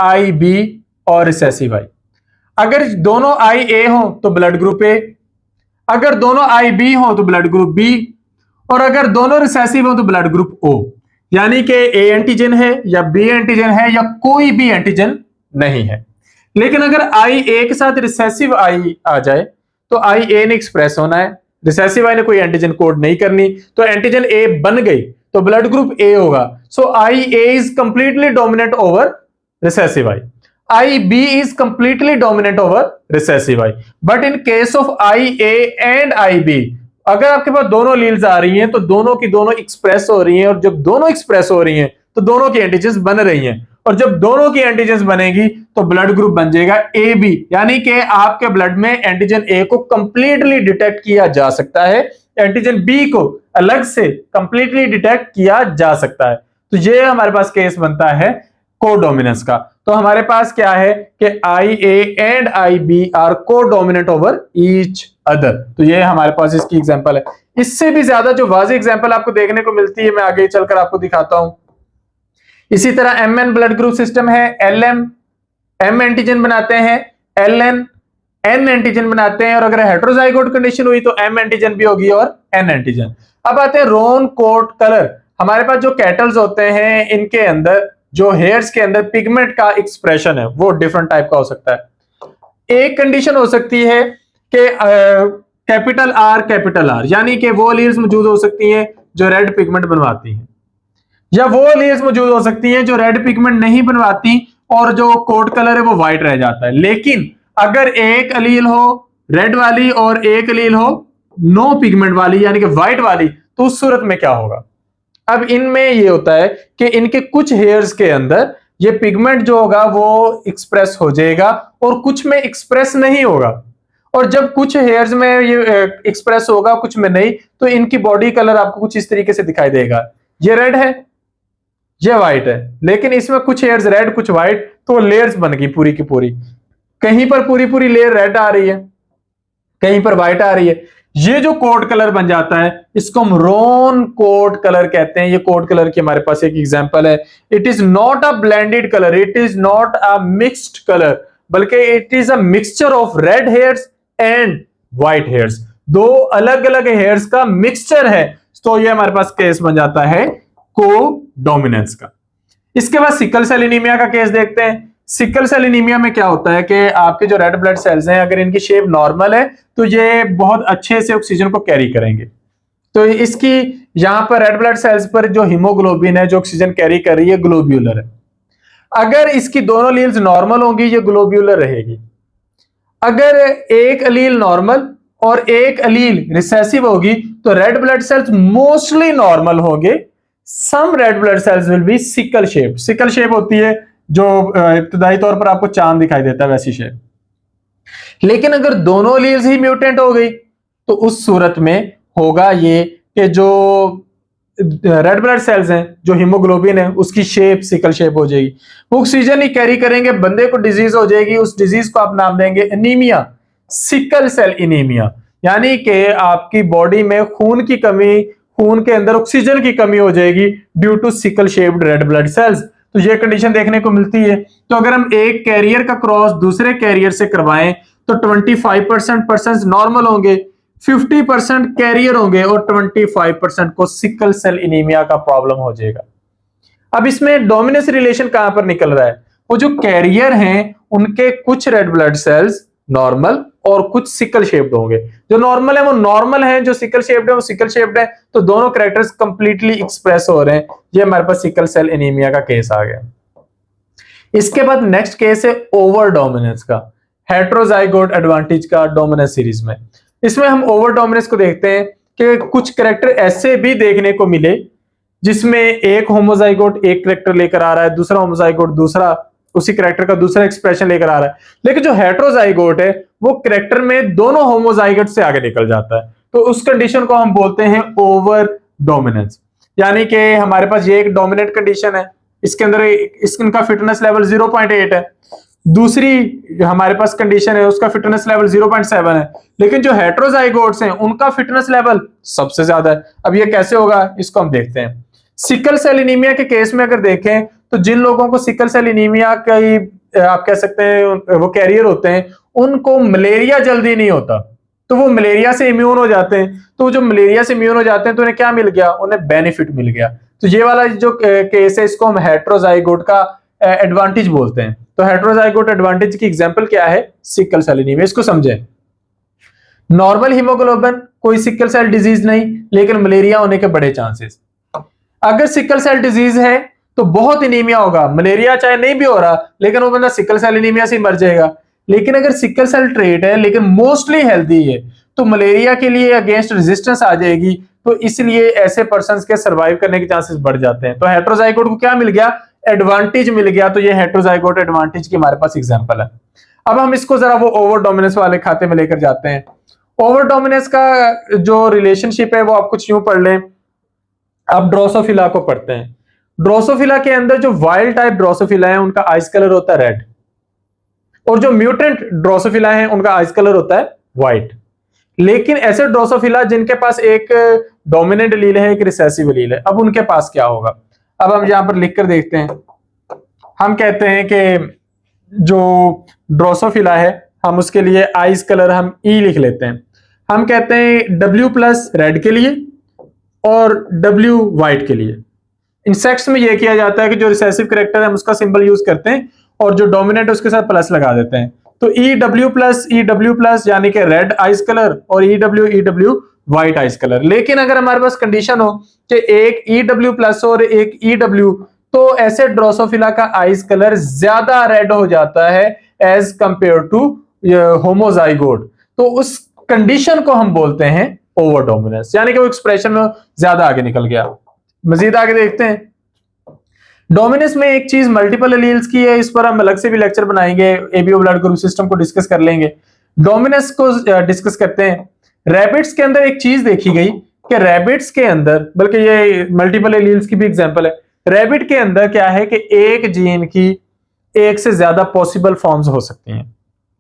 आई बी और रिसेसिव आई। अगर दोनों आई ए हो तो ब्लड ग्रुप ए, अगर दोनों आई बी हो तो ब्लड ग्रुप बी, और अगर दोनों रिसेसिव हो तो ब्लड ग्रुप ओ। यानी कि ए एंटीजन है या बी एंटीजन है या कोई भी एंटीजन नहीं है। लेकिन अगर आई ए के साथ रिसेसिव आई आ जाए तो आई ए ने एक्सप्रेस होना है, रिसेसिव आई ने कोई एंटीजन कोड नहीं करनी, तो एंटीजन ए बन गई तो ब्लड ग्रुप ए होगा। So I A is completely dominant over recessive I, I B is completely dominant over recessive I. But in case of I A and I B, अगर आपके पास दोनों एलील्स आ रही हैं तो दोनों की दोनों एक्सप्रेस हो रही हैं, और जब दोनों एक्सप्रेस हो रही हैं तो दोनों की एंटीजन बन रही हैं, और जब दोनों की एंटीजन बनेगी तो ब्लड ग्रुप बन जाएगा ए बी। यानी कि आपके ब्लड में एंटीजन ए को कंप्लीटली डिटेक्ट किया जा सकता है, एंटीजन बी को अलग से कंप्लीटली डिटेक्ट किया जा सकता है। तो ये हमारे पास केस बनता है कोडोमिनेंस का। तो हमारे पास क्या है कि I A and I B are codominant over each other. तो ये हमारे पास इसकी एग्जांपल है। इससे भी ज्यादा जो वाज़ेह एग्जांपल आपको देखने को मिलती है मैं आगे चलकर आपको दिखाता हूं। इसी तरह M N blood group system है, एल एम एम एंटीजन बनाते हैं, एल एन एन एंटीजन बनाते हैं, और अगर हेटेरोजाइगोट कंडीशन हुई तो एम एंटीजन भी होगी और एन एंटीजन। अब आते हैं रोन कोट कलर। हमारे पास जो कैटल्स होते हैं इनके अंदर जो हेयर्स के अंदर पिगमेंट का एक्सप्रेशन है वो डिफरेंट टाइप का हो सकता है। एक कंडीशन हो सकती है कि कैपिटल आर, यानी कि वो एलील्स मौजूद हो सकती हैं जो रेड पिगमेंट बनवाती हैं, या वो एलील्स मौजूद हो सकती हैं जो रेड पिगमेंट नहीं बनवाती और जो कोट कलर है वो व्हाइट रह जाता है। लेकिन अगर एक एलील हो रेड वाली और एक एलील हो नो पिगमेंट वाली यानी कि व्हाइट वाली, तो उस सूरत में क्या होगा? अब इनमें ये होता है कि इनके कुछ हेयर्स के अंदर ये पिगमेंट जो होगा वो एक्सप्रेस हो जाएगा और कुछ में एक्सप्रेस नहीं होगा, और जब कुछ हेयर्स में ये एक्सप्रेस होगा कुछ में नहीं, तो इनकी बॉडी कलर आपको कुछ इस तरीके से दिखाई देगा। ये रेड है, ये व्हाइट है, लेकिन इसमें कुछ हेयर्स रेड कुछ व्हाइट, तो लेयर्स बन गई पूरी की पूरी। कहीं पर पूरी पूरी लेयर रेड आ रही है, कहीं पर व्हाइट आ रही है। ये जो कोट कलर बन जाता है इसको हम रोन कोट कलर कहते हैं। ये कोट कलर की हमारे पास एक एग्जांपल है। It is not a blended colour, it is not a mixed colour, बल्कि it is a mixture of red hairs and white hairs. दो अलग अलग हेयर्स का मिक्सचर है, तो ये हमारे पास केस बन जाता है कोडोमिनेंस का। इसके बाद सिकल सेल एनीमिया का केस देखते हैं। सिकल सेल एनीमिया में क्या होता है कि आपके जो रेड ब्लड सेल्स हैं अगर इनकी शेप नॉर्मल है तो ये बहुत अच्छे से ऑक्सीजन को कैरी करेंगे। तो इसकी यहां पर रेड ब्लड सेल्स पर जो हीमोग्लोबिन है जो ऑक्सीजन कैरी कर रही है ग्लोब्यूलर है। अगर इसकी दोनों एलील्स नॉर्मल होंगी ये ग्लोब्यूलर रहेगी। अगर एक एलील नॉर्मल और एक एलील रिसेसिव होगी तो red blood cells mostly normal होंगे, some red blood cells will be sickle shape. Sickle shape होती है जो इब्तिदाई तौर पर आपको चांद दिखाई देता है वैसी शेप। लेकिन अगर दोनों एलील्स ही म्यूटेंट हो गई तो उस सूरत में होगा ये कि जो रेड ब्लड सेल्स हैं जो हीमोग्लोबिन है उसकी शेप सिकल शेप हो जाएगी, वो ऑक्सीजन ही कैरी करेंगे, बंदे को डिजीज हो जाएगी। उस डिजीज को आप नाम देंगे एनीमिया, सिकल सेल एनीमिया। यानी कि आपकी बॉडी में खून की कमी, खून के अंदर ऑक्सीजन की कमी हो जाएगी due to sickle shaped red blood cells. तो ये कंडीशन देखने को मिलती है। तो अगर हम एक कैरियर का क्रॉस दूसरे कैरियर से करवाएं तो 25% पर्सन नॉर्मल होंगे, 50% कैरियर होंगे और 25% को सिकल सेल एनीमिया का प्रॉब्लम हो जाएगा। अब इसमें डोमिनेंस रिलेशन कहां पर निकल रहा है? वो जो कैरियर हैं उनके कुछ रेड ब्लड सेल्स नॉर्मल और कुछ सिकल शेप्ड होंगे। जो नॉर्मल है वो नॉर्मल है, जो सिकल शेप्ड है वो सिकल शेप्ड है, तो दोनों कैरेक्टर्स कंप्लीटली एक्सप्रेस हो रहे हैं। ये हमारे पास सिकल सेल एनीमिया का केस आ गया। इसके बाद नेक्स्ट केस है ओवर डोमिनेंस का, हेटेरोजाइगोट एडवांटेज का डोमिनेंस सीरीज में। इसमें हम ओवर डोमिनेंस को देखते हैं कि कुछ कैरेक्टर ऐसे भी देखने को मिले जिसमें एक होमोजाइगोट एक कैरेक्टर लेकर आ रहा है, दूसरा होमोजाइगोट दूसरा उसी कैरेक्टर का दूसरा एक्सप्रेशन लेकर आ रहा है। लेकिन जो हेटेरोजाइगोट है वो कैरेक्टर में दोनों होमोजाइगोट से आगे निकल जाता है, तो उस कंडीशन को हम बोलते हैं ओवर डोमिनेंस। यानी कि हमारे पास ये एक डोमिनेंट कंडीशन है, इसके अंदर इनका फिटनेस लेवल 0.8 है, दूसरी हमारे पास कंडीशन है उसका फिटनेस लेवल 0.7 है, लेकिन जो हेटेरोजाइगोट्स हैं उनका फिटनेस लेवल सबसे ज्यादा है। अब ये कैसे होगा इसको हम देखते हैं। सिकल सेल एनीमिया के केस में अगर देखें तो जिन लोगों को सिकल सेल एनीमिया का आप कह सकते हैं वो कैरियर होते हैं, उनको मलेरिया जल्दी नहीं होता, तो वो मलेरिया से इम्यून हो जाते हैं। तो जो मलेरिया से इम्यून हो जाते हैं तो उन्हें क्या मिल गया, उन्हें बेनिफिट मिल गया। तो ये वाला जो केस है इसको हम हेटेरोजाइगोट का एडवांटेज बोलते हैं। तो हेटेरोजाइगोट एडवांटेज की एग्जांपल क्या है, सिकल सेल एनीमिया। इसको समझें, नॉर्मल हीमोग्लोबिन, कोई सिकल सेल डिजीज नहीं, लेकिन मलेरिया होने के बड़े चांसेस। अगर सिकल सेल डिजीज है तो बहुत एनीमिया होगा, मलेरिया चाहे नहीं भी हो रहा लेकिन वो बंदा सिकल सेल एनीमिया से मर जाएगा। लेकिन अगर सिकल सेल ट्रेट है लेकिन मोस्टली हेल्दी है तो मलेरिया के लिए अगेंस्ट रेजिस्टेंस आ जाएगी, तो इसलिए ऐसे पर्सन के सर्वाइव करने के चांसेस बढ़ जाते हैं। तो हेटेरोजाइगोट को क्या मिल गया, एडवांटेज मिल गया। तो ये हेटेरोजाइगोट एडवांटेज की हमारे पास एग्जांपल है। अब हम इसको जरा वो ओवर डोमिनेंस वाले खाते में लेकर जाते हैं। ओवर डोमिनेंस का जो रिलेशनशिप है वो आप कुछ यूं पढ़ लें। अब ड्रोसोफिला को पढ़ते हैं। ड्रोसोफिला के अंदर जो वाइल्ड टाइप ड्रोसोफिला है उनका आइस कलर होता है रेड, और जो म्यूटेंट ड्रोसोफिला है उनका आइस कलर होता है व्हाइट। लेकिन ऐसे ड्रोसोफिला जिनके पास एक डोमिनेंट एलील है, एक रिसेसिव एलील है, अब उनके पास क्या होगा। अब हम यहां पर लिखकर देखते हैं। हम कहते हैं कि जो ड्रोसोफिला है हम उसके लिए आइस कलर हम ई लिख लेते हैं। हम कहते हैं W+ रेड के लिए और W व्हाइट के लिए। इंसेक्ट्स में यह किया जाता है कि जो रिसेसिव कैरेक्टर है हम उसका सिंबल यूज करते हैं और जो डोमिनेंट है उसके साथ प्लस लगा देते हैं। तो EW+ यानी कि रेड आइस कलर और EW व्हाइट आइस कलर। लेकिन अगर हमारे पास कंडीशन हो कि एक EW+ और एक EW, तो ऐसे ड्रोसोफिला का आइस कलर ज्यादा रेड हो जाता है एज कंपेयर टू होमोजाइगोट। तो उस कंडीशन को हम बोलते हैं ओवर डोमिनेंस, यानी कि वो एक्सप्रेशन में ज्यादा आगे निकल गया। मजीद आगे देखते हैं। डोमिनेंस में एक चीज मल्टीपल एलील्स की है, इस पर हम अलग से भी लेक्चर बनाएंगे, एबीओ ब्लड ग्रुप सिस्टम को डिस्कस कर लेंगे। डोमिनेंस को डिस्कस करते हैं। रैबिट्स के अंदर एक चीज देखी गई कि रैबिट्स के अंदर, बल्कि ये मल्टीपल एलील्स की भी एग्जांपल है, रैबिट के अंदर क्या है कि एक जीन की एक से ज्यादा पॉसिबल फॉर्म्स हो सकती हैं।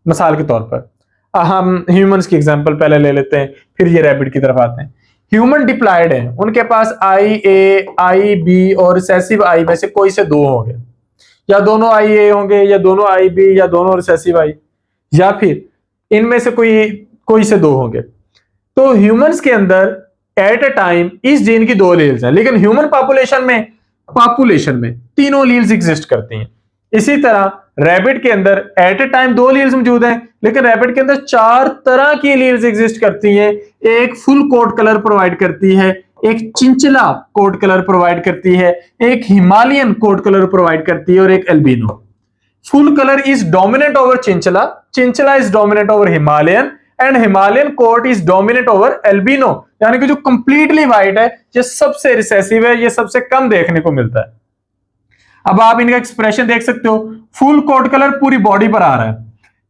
मिसाल के तौर पर हम ह्यूमंस की एग्जांपल पहले ले लेते हैं, फिर ये रैबिट की तरफ आते हैं। ह्यूमन डिप्लॉयड है, उनके पास IA, IB और रिसेसिव आई में से कोई से दो होंगे, या दोनों IA होंगे, या दोनों IB, या दोनों रिसेसिव आई, या फिर इनमें से कोई से दो होंगे। तो ह्यूमंस के अंदर एट अ टाइम इस जीन की दो एलील्स हैं, लेकिन ह्यूमन पॉपुलेशन में तीनों एलील्स एग्जिस्ट करती हैं। इसी तरह रैबिट के अंदर एट ए टाइम दो एलील्स मौजूद हैं, लेकिन रैबिट के अंदर 4 तरह की एलील्स एग्जिस्ट करती हैं। एक फुल कोट कलर प्रोवाइड करती है, एक चिंचिला कोट कलर प्रोवाइड करती है, एक हिमालयन कोट कलर प्रोवाइड करती है और एक albino. Full colour is dominant over chinchilla, chinchilla is dominant over Himalayan, and Himalayan coat is dominant over albino. यानी कि जो कंप्लीटली व्हाइट है ये सबसे रिसेसिव है, ये सबसे कम देखने को मिलता है। अब आप इनका एक्सप्रेशन देख सकते हो। फुल कोट कलर पूरी बॉडी पर आ रहा है,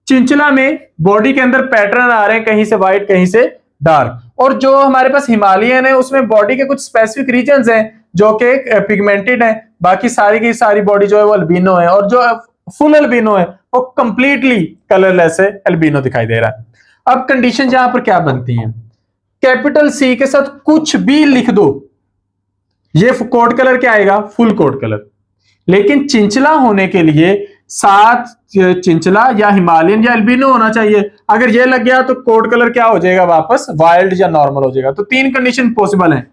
चिंचिला में बॉडी के अंदर पैटर्न आ रहे हैं, कहीं से व्हाइट कहीं से डार्क। और जो हमारे पास हिमालयन है उसमें बॉडी के कुछ स्पेसिफिक रीजन्स हैं जो कि पिगमेंटेड है, बाकी सारी की सारी बॉडी जो है वो अल्बिनो है, और जो फुल अल्बिनो है वो कंप्लीटली कलरलेस है, अल्बिनो दिखाई दे रहा है। अब कंडीशन यहां पर क्या बनती है, कैपिटल C के साथ कुछ भी लिख दो, ये कोट कलर क्या आएगा, फुल कोट कलर। लेकिन चिंचिला होने के लिए साथ चिंचिला या हिमालयन या अल्बिनो होना चाहिए। अगर ये लग गया तो कोट कलर क्या हो जाएगा, वापस वाइल्ड या नॉर्मल हो जाएगा। तो 3 कंडीशन पॉसिबल है,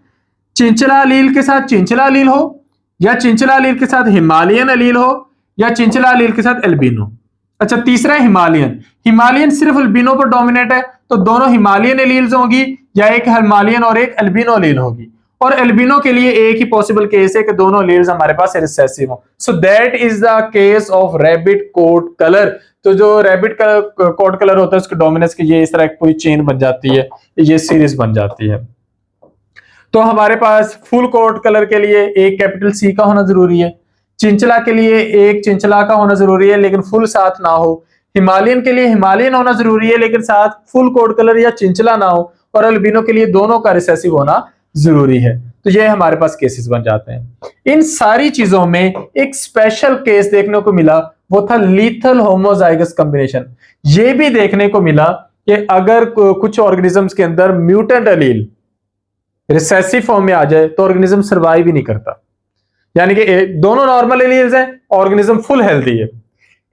चिंचिला अलील के साथ चिंचिला अलील हो, या चिंचिला अलील के साथ हिमालयन अलील हो, या चिंचिला अलील के साथ अल्बिनो। अच्छा, तीसरा है हिमालयन। हिमालयन सिर्फ अल्बिनो पर डोमिनेट है, तो दोनों हिमालयन एलील्स होगी, या एक हिमालयन और एक अल्बिनो एलील होगी। और एल्बिनो के लिए एक ही पॉसिबल केस है कि दोनों एलील्स हमारे पास रिसेसिव हो। So that is the case of rabbit coat colour. तो जो रैबिट कोट कलर होता है उसके डोमिनेंस की ये इस तरह पूरी चेन बन जाती है, ये सीरीज बन जाती है। तो हमारे पास फुल कोट कलर के लिए एक कैपिटल C का होना जरूरी है, चिंचला के लिए एक चिंचला का होना जरूरी है लेकिन फुल साथ ना हो, हिमालयन के लिए हिमालयन होना जरूरी है लेकिन साथ फुल कोट कलर या चिंचला ना हो, और अल्बिनो के लिए दोनों का रिसेसिव होना जरूरी है। तो ये हमारे पास केसेस बन जाते हैं। इन सारी चीजों में एक स्पेशल केस देखने को मिला, वो था लीथल होमोजाइगस कॉम्बिनेशन। ये भी देखने को मिला कि अगर कुछ ऑर्गेनिजम्स के अंदर म्यूटेंट एलील रिसेसिव फॉर्म में आ जाए तो ऑर्गेनिज्म सर्वाइव ही नहीं करता। यानी कि दोनों नॉर्मल एलील्स हैं, ऑर्गेनिज्म फुल हेल्दी है।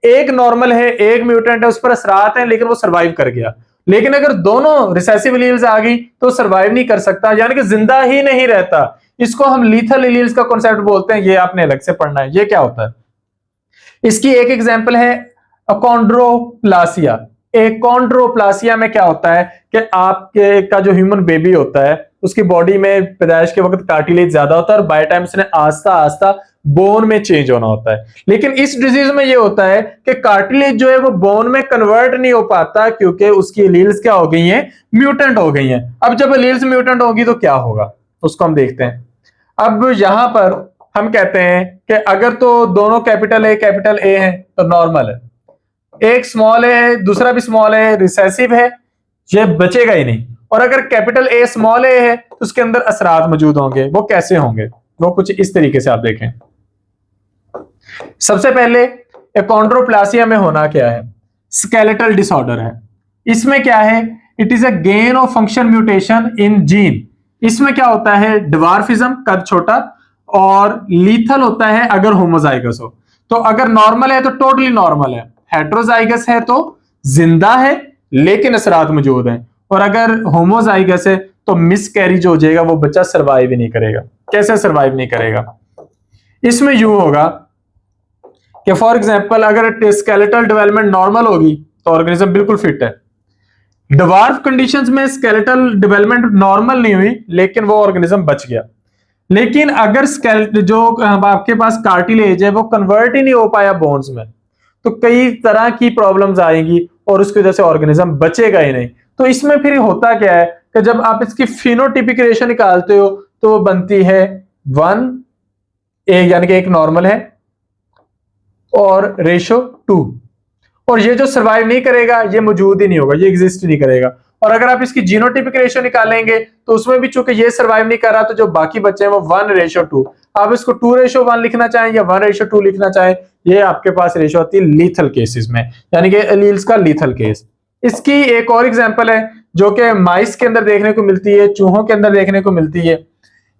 एक नॉर्मल है, एक म्यूटेंट है, उस पर असरात हैं लेकिन वो सर्वाइव कर गया। लेकिन अगर दोनों रिसेसिव एलील्स आ गई तो सर्वाइव नहीं कर सकता, यानी कि जिंदा ही नहीं रहता। इसको हम लीथल एलील्स का कॉन्सेप्ट बोलते हैं। ये आपने अलग से पढ़ना है, ये क्या होता है। इसकी एक एग्जांपल है अकॉन्ड्रोप्लासिया। अकॉन्ड्रोप्लासिया में क्या होता है कि आपके का जो ह्यूमन बेबी होता है उसकी बॉडी में पैदाइश के वक्त कार्टिलेज ज्यादा होता है और बाय टाइम उसने आस्ता आस्ता बोन में चेंज होना होता है। लेकिन इस डिजीज में ये होता है कि कार्टिलेज जो है वो बोन में कन्वर्ट नहीं हो पाता क्योंकि उसकी एलील्स क्या हो गई हैं, म्यूटेंट हो गई हैं। अब जब एलील्स म्यूटेंट होगी तो क्या होगा उसको हम देखते हैं। अब यहां पर हम कहते हैं कि अगर तो दोनों कैपिटल ए है तो नॉर्मल है, एक स्मॉल है दूसरा भी स्मॉल है, रिसेसिव है, ये बचेगा ही नहीं। और अगर कैपिटल ए स्मॉल ए है तो उसके अंदर असरात मौजूद होंगे। वो कैसे होंगे, वो कुछ इस तरीके से आप देखें। सबसे पहले अकॉन्ड्रोप्लासिया में होना क्या है, स्केलेटल डिसऑर्डर है। इसमें क्या है, it is a gain of function mutation in gene. इसमें क्या होता है, डिवार्फिज्म, कद छोटा, और लीथल होता है अगर होमोजाइगस हो। तो अगर नॉर्मल है तो टोटली नॉर्मल है, हेट्रोजाइगस है तो जिंदा है लेकिन असरात मौजूद हैं, और अगर होमोजाइगस है तो मिसकैरेज हो जाएगा, वो बच्चा सर्वाइव ही नहीं करेगा। कैसे सर्वाइव नहीं करेगा, इसमें यूं होगा कि फॉर एग्जांपल अगर स्केलेटल डेवलपमेंट नॉर्मल होगी तो ऑर्गेनिज्म बिल्कुल फिट है। डिवार्फ कंडीशंस में स्केलेटल डेवलपमेंट नॉर्मल नहीं हुई लेकिन वो ऑर्गेनिज्म बच गया। लेकिन अगर स्केलेटल जो आपके पास कार्टिलेज है वो कन्वर्ट ही नहीं हो पाया बोन्स में, तो कई तरह की प्रॉब्लम्स आएंगी और उसकी वजह से ऑर्गेनिज्म बचेगा ही नहीं। तो इसमें फिर होता क्या है कि जब आप इसकी फिनोटिपिक रेशियो निकालते हो तो वो बनती है 1:1, यानी कि एक नॉर्मल है और रेशो 2, और ये जो सर्वाइव नहीं करेगा ये मौजूद ही नहीं होगा, ये एग्जिस्ट नहीं करेगा। और अगर आप इसकी जीनोटिपिक रेशियो निकालेंगे तो उसमें भी चूंकि ये सर्वाइव नहीं कर रहा तो जो बाकी बच्चे हैं वो 1:2। आप इसको 2:1 लिखना चाहें या 1:2 लिखना चाहें, ये आपके पास रेशियो आती है लीथल केसेस में, यानी कि एलील्स का लीथल केस। इसकी एक और एग्जांपल है जो कि माइस के अंदर देखने को मिलती है, चूहों के अंदर देखने को मिलती है।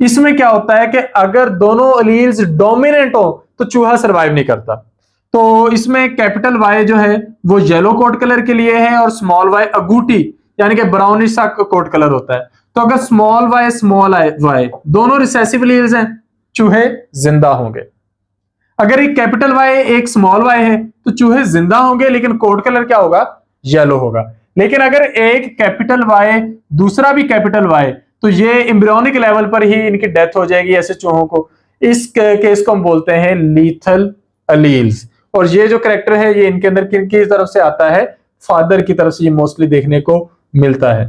इसमें क्या होता है कि अगर दोनों एलील्स डोमिनेंट हो तो चूहा सर्वाइव नहीं करता। तो इसमें कैपिटल वाई जो है वो येलो कोट कलर के लिए है और स्मॉल वाई अगूटी यानी कि ब्राउनिश सा कोट कलर होता है। तो अगर स्मॉल वाई दोनों रिसेसिव एलील्स हैं, चूहे जिंदा होंगे। अगर एक कैपिटल वाई एक स्मॉल वाई है तो चूहे जिंदा होंगे लेकिन कोट कलर क्या होगा, येलो होगा। लेकिन अगर एक कैपिटल वाई दूसरा भी कैपिटल वाई तो ये एम्ब्रियोनिक लेवल पर ही इनकी डेथ हो जाएगी ऐसे चूहों को। इस केस को हम बोलते हैं लीथल एलील्स। और ये जो कैरेक्टर है ये इनके अंदर किन की तरफ से आता है, फादर की तरफ से ये मोस्टली देखने को मिलता है।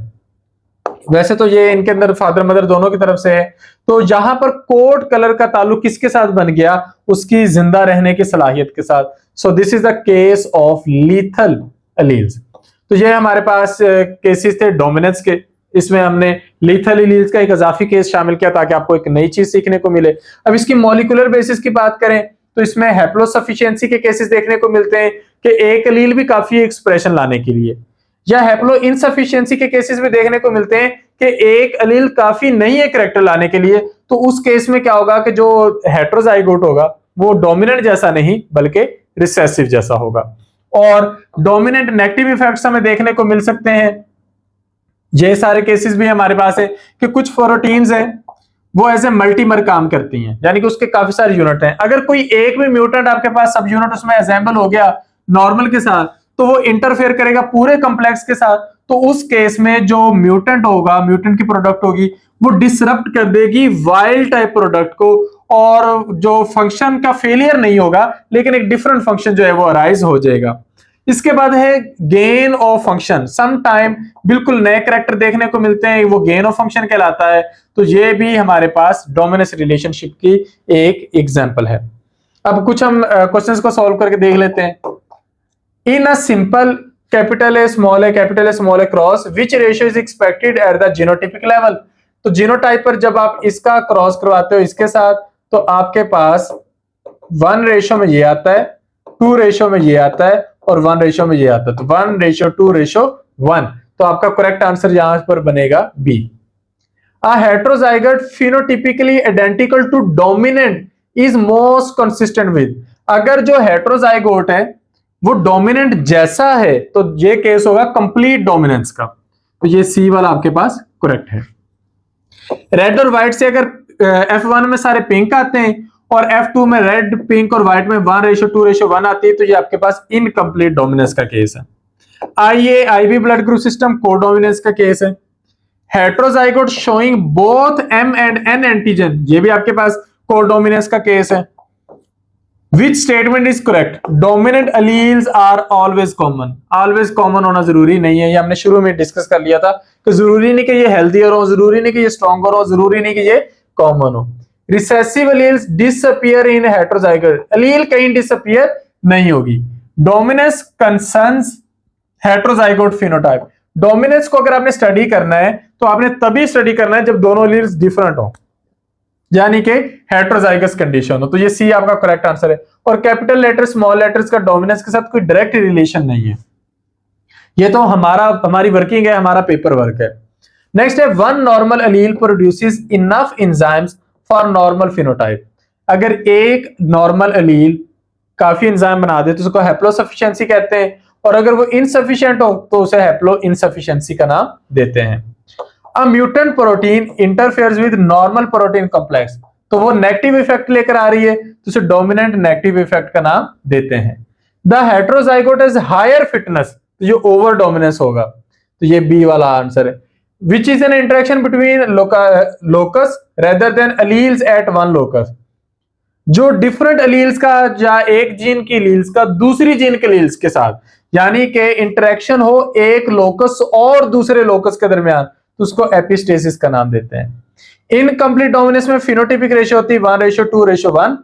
वैसे तो ये इनके अंदर फादर मदर दोनों की तरफ से है। तो यहां पर कोट कलर का ताल्लुक किसके साथ बन गया, उसकी जिंदा रहने की सलाहियत के साथ। So this is the case of lethal alleles. तो ये हमारे पास केसेस थे डोमिनेंस के। इसमें हमने लीथल एलील्स का एक इजाफी केस शामिल किया ताकि आपको एक नई चीज सीखने को मिले। अब इसकी मॉलिक्यूलर बेसिस की बात करें तो इसमें हैप्लोसफिशिएंसी के केसेस देखने को मिलते हैं कि एक एलील भी काफी एक्सप्रेशन लाने के लिए, या हैप्लो इनसफिशिएंसी के केसेस भी देखने को मिलते हैं कि एक एलील काफी नहीं है कैरेक्टर लाने के लिए। तो उस केस में क्या होगा कि जो हेट्रोजाइगोट होगा वो डोमिनेंट जैसा नहीं बल्कि रिसेसिव जैसा होगा। और डोमिनेंट नेगेटिव इफेक्ट्स हमें देखने को मिल सकते हैं। ये सारे केसेस भी हमारे पास है कि कुछ प्रोटीन्स हैं वो एज ए मल्टीमर काम करती हैं, यानी कि उसके काफी सारे यूनिट हैं। अगर कोई एक भी म्यूटेंट आपके पास सब यूनिट उसमें असेंबल हो गया नॉर्मल के साथ तो वो इंटरफेयर करेगा पूरे कॉम्प्लेक्स के साथ। तो उस केस में जो म्यूटेंट होगा, म्यूटेंट की प्रोडक्ट होगी वो डिसरप्ट कर देगी वाइल्ड टाइप प्रोडक्ट को, और जो फंक्शन का फेलियर नहीं होगा लेकिन एक डिफरेंट फंक्शन जो है वो अराइज हो जाएगा। इसके बाद है gain of function. Some time बिल्कुल नए कैरेक्टर देखने को मिलते हैं, वो गेन ऑफ फंक्शन कहलाता है। तो ये भी हमारे पास डोमिनेंस रिलेशनशिप की एक एग्जांपल है। अब कुछ हम क्वेश्चंस को सॉल्व करके देख लेते हैं। In a simple capital A small A capital A small A cross which ratio is expected at the genotypic level. तो जीनोटाइप पर जब आप इसका क्रॉस करवाते हो इसके साथ, तो आपके पास 1 रेशियो में ये आता है, 2 रेशियो में ये आता है और 1 रेशियो में ये आता है। तो 1:2:1, तो आपका करेक्ट आंसर यहां पर बनेगा B. A heterozygote phenotypically identical to dominant is most consistent with। अगर जो हेट्रोजाइगोट है वो डोमिनेंट जैसा है तो ये केस होगा कंप्लीट डोमिनेंस का। तो ये सी वाला आपके पास करेक्ट है। रेड और व्हाइट से अगर F1 में सारे पिंक आते हैं और F2 में रेड पिंक और व्हाइट में 1:2:1 आती है, तो ये आपके पास इनकम्प्लीट डोमिनेंस का केस है। IV blood group system codominance का केस है। Heterozygote showing both M and N antigen, ये भी आपके पास कोडोमिनेंस का केस है। Which statement is correct? Dominant alleles are always common. Always common होना जरूरी नहीं है, ये हमने शुरू में डिस्कस कर लिया था कि जरूरी नहीं कि ये हेल्दियर हो, जरूरी नहीं कि ये स्ट्रॉन्गर हो, जरूरी नहीं कि ये कॉमन हो। रिसेसिव अलील्स डिसअपीयर इन हेट्रोजाइगोट। अलील कहीं डिसअपीयर नहीं होगी। Dominance concerns heterozygote phenotype. Dominance को अगर आपने स्टडी करना है तो आपने तभी स्टडी करना है जब दोनों एलील्स डिफरेंट हो, यानी कि हेट्रोजाइगस कंडीशन हो। तो ये सी आपका करेक्ट आंसर है। और कैपिटल लेटर स्मॉल लेटर्स का डोमिनेंस के साथ कोई डायरेक्ट रिलेशन नहीं है, ये तो हमारी वर्किंग है, हमारा पेपर वर्क है। नेक्स्ट है, one normal allele produces enough enzymes for normal phenotype. अगर एक नॉर्मल अलील काफी एंजाइम बना दे तो उसको हैप्लोसफिशिएंसी कहते हैं, और अगर वो इनसफिशिएंट हो तो उसे हैप्लो इनसफिशिएंसी का नाम देते हैं। A mutant protein interferes with normal protein complex, तो वो नेगेटिव इफेक्ट लेकर आ रही है तो उसे डोमिनेंट नेगेटिव इफेक्ट का नाम देते हैं। The heterozygote is higher fitness, तो ये ओवर डोमिनेंस होगा, तो ये बी वाला आंसर है। Which is an interaction between locus rather than alleles at one locus. जो डिफरेंट अलील्स का या एक जीन की एलील्स का दूसरी जीन के एलील्स के साथ, यानी कि इंटरेक्शन हो एक लोकस और दूसरे लोकस के दरमियान, तो उसको एपिस्टेसिस का नाम देते हैं। इनकम्प्लीट डोमिनेंस में फिनोटाइपिक रेशियो होती है 1:2:1।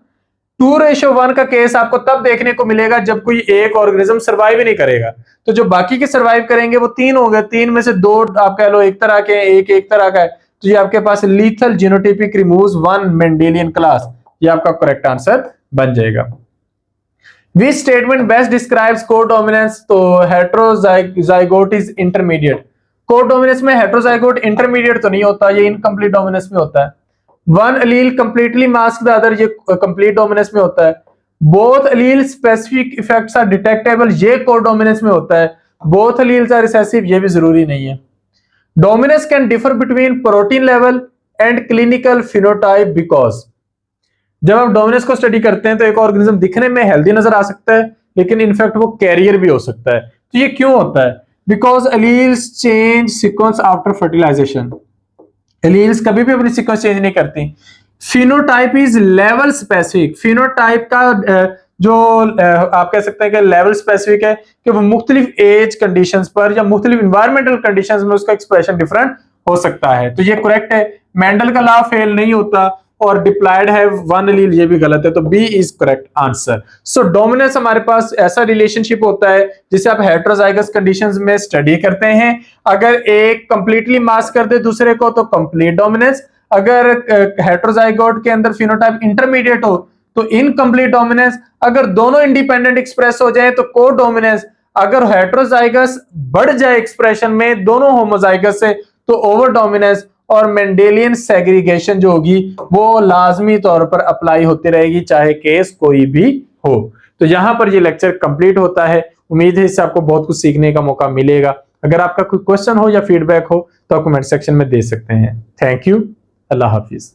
2:1 का केस आपको तब देखने को मिलेगा जब कोई एक ऑर्गेनिज्म सर्वाइव ही नहीं करेगा, तो जो बाकी के सर्वाइव करेंगे वो 3 होंगे, 3 में से 2 आप कह लो एक तरह के, एक तरह का है, तो ये आपके पास lethal genotypic removes 1 Mendelian class, ये आपका करेक्ट आंसर बन जाएगा। Which statement best describes codominance? तो हेट्रोजाइगोट इज इंटरमीडिएट। कोडोमिनेंस में हेट्रोजाइगोट इंटरमीडिएट तो नहीं होता, ये इनकम्प्लीट डोमिनेंस में होता है। One allele completely mask the other, ये कंप्लीट डोमिनेंस में होता है। Both allele specific effects are detectable, ये कोडोमिनेंस में होता है। बोथ अलील्स आर रिसेसिव, ये भी जरूरी नहीं है। Dominance can differ between protein level and clinical phenotype because, जब आप डोमिनेंस को स्टडी करते हैं तो एक ऑर्गेनिज्म दिखने में हेल्दी नजर आ सकता है लेकिन इनफैक्ट वो कैरियर भी हो सकता है। तो ये क्यों होता है? Because alleles change sequence after fertilization. Alleles कभी भी अपनी सीक्वेंस चेंज नहीं करती। Phenotype is level specific. Phenotype का जो आप कह सकते हैं कि लेवल स्पेसिफिक है कि वो मुख्तलिफ एज कंडीशंस पर या मुख्तलिफ इन्वायरमेंटल कंडीशंस में उसका एक्सप्रेशन डिफरेंट हो सकता है। तो ये करेक्ट है। मेंडल का लॉ फेल नहीं होता, और डिप्लॉयड है वन एलील, ये भी गलत है, तो B is correct answer. So dominance हमारे पास ऐसा रिलेशनशिप होता है जिसे आप हेट्रोजाइगस कंडीशंस में स्टडी करते हैं। अगर एक कंप्लीटली मास्क कर दे दूसरे को तो कंप्लीट डोमिनेंस, अगर हेट्रोजाइगोट के अंदर फिनोटाइप इंटरमीडिएट हो तो इनकम्प्लीट डोमिनेंस, अगर दोनों इंडिपेंडेंट एक्सप्रेस हो जाए तो को डोमिनेंस, अगर हेट्रोजाइगस बढ़ जाए एक्सप्रेशन में दोनों होमोजाइगस से तो ओवर डोमिनेंस, और मेंडेलियन सेग्रीगेशन जो होगी वो लाजमी तौर पर अप्लाई होती रहेगी चाहे केस कोई भी हो। तो यहां पर ये लेक्चर कंप्लीट होता है। उम्मीद है इससे आपको बहुत कुछ सीखने का मौका मिलेगा। अगर आपका कोई क्वेश्चन हो या फीडबैक हो तो आप कमेंट सेक्शन में दे सकते हैं। Thank you. Allah Hafiz.